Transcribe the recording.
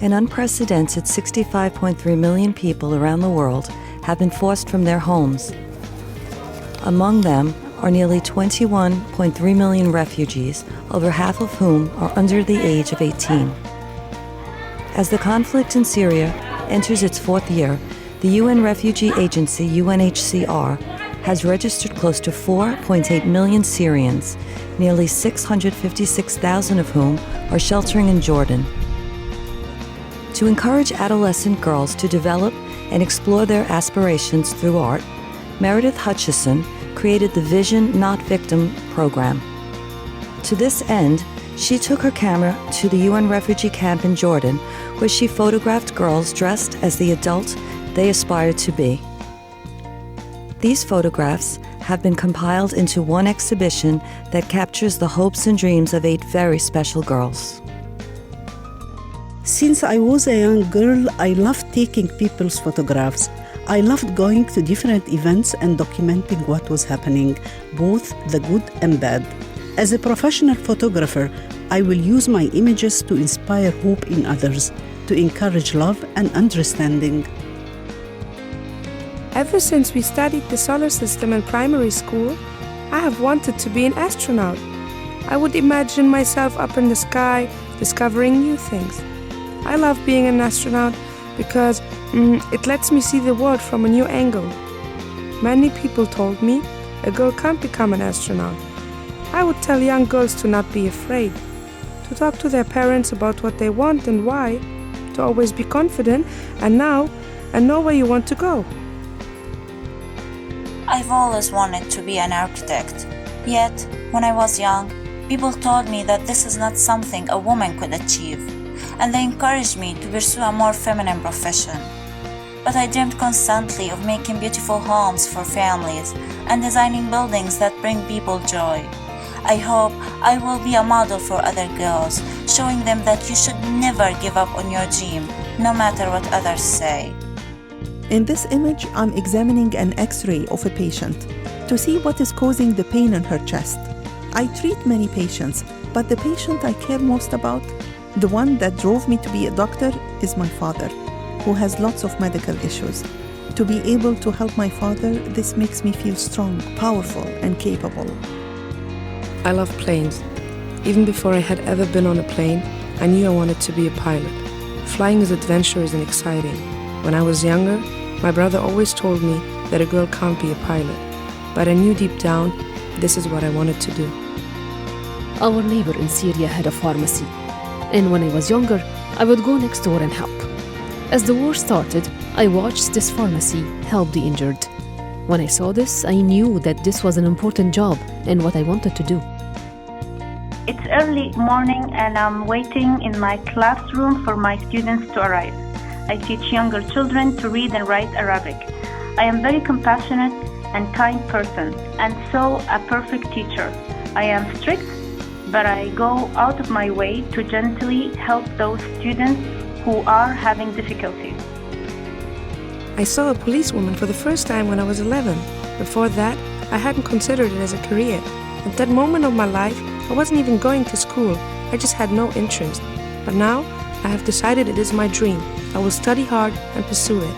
An unprecedented 65.3 million people around the world have been forced from their homes. Among them are nearly 21.3 million refugees, over half of whom are under the age of 18. As the conflict in Syria enters its fourth year, the UN Refugee Agency, UNHCR, has registered close to 4.8 million Syrians, nearly 656,000 of whom are sheltering in Jordan. To encourage adolescent girls to develop and explore their aspirations through art, Meredith Hutchison created the Vision Not Victim program. To this end, she took her camera to the UN refugee camp in Jordan, where she photographed girls dressed as the adult they aspired to be. These photographs have been compiled into one exhibition that captures the hopes and dreams of 8 very special girls. Since I was a young girl, I loved taking people's photographs. I loved going to different events and documenting what was happening, both the good and bad. As a professional photographer, I will use my images to inspire hope in others, to encourage love and understanding. Ever since we studied the solar system in primary school, I have wanted to be an astronaut. I would imagine myself up in the sky, discovering new things. I love being an astronaut because it lets me see the world from a new angle. Many people told me a girl can't become an astronaut. I would tell young girls to not be afraid, to talk to their parents about what they want and why, to always be confident and know where you want to go. I've always wanted to be an architect. Yet, when I was young, people told me that this is not something a woman could achieve, and they encouraged me to pursue a more feminine profession. But I dreamed constantly of making beautiful homes for families and designing buildings that bring people joy. I hope I will be a model for other girls, showing them that you should never give up on your dream, no matter what others say. In this image, I'm examining an X-ray of a patient to see what is causing the pain in her chest. I treat many patients, but the patient I care most about, the one that drove me to be a doctor, is my father, who has lots of medical issues. To be able to help my father, this makes me feel strong, powerful, and capable. I love planes. Even before I had ever been on a plane, I knew I wanted to be a pilot. Flying is adventurous and exciting. When I was younger, my brother always told me that a girl can't be a pilot. But I knew deep down, this is what I wanted to do. Our neighbor in Syria had a pharmacy. And when I was younger, I would go next door and help. As the war started, I watched this pharmacy help the injured. When I saw this, I knew that this was an important job and what I wanted to do. It's early morning and I'm waiting in my classroom for my students to arrive. I teach younger children to read and write Arabic. I am very compassionate and kind person, and so a perfect teacher. I am strict, but I go out of my way to gently help those students who are having difficulties. I saw a policewoman for the first time when I was 11. Before that, I hadn't considered it as a career. At that moment of my life, I wasn't even going to school. I just had no interest. But now, I have decided it is my dream. I will study hard and pursue it.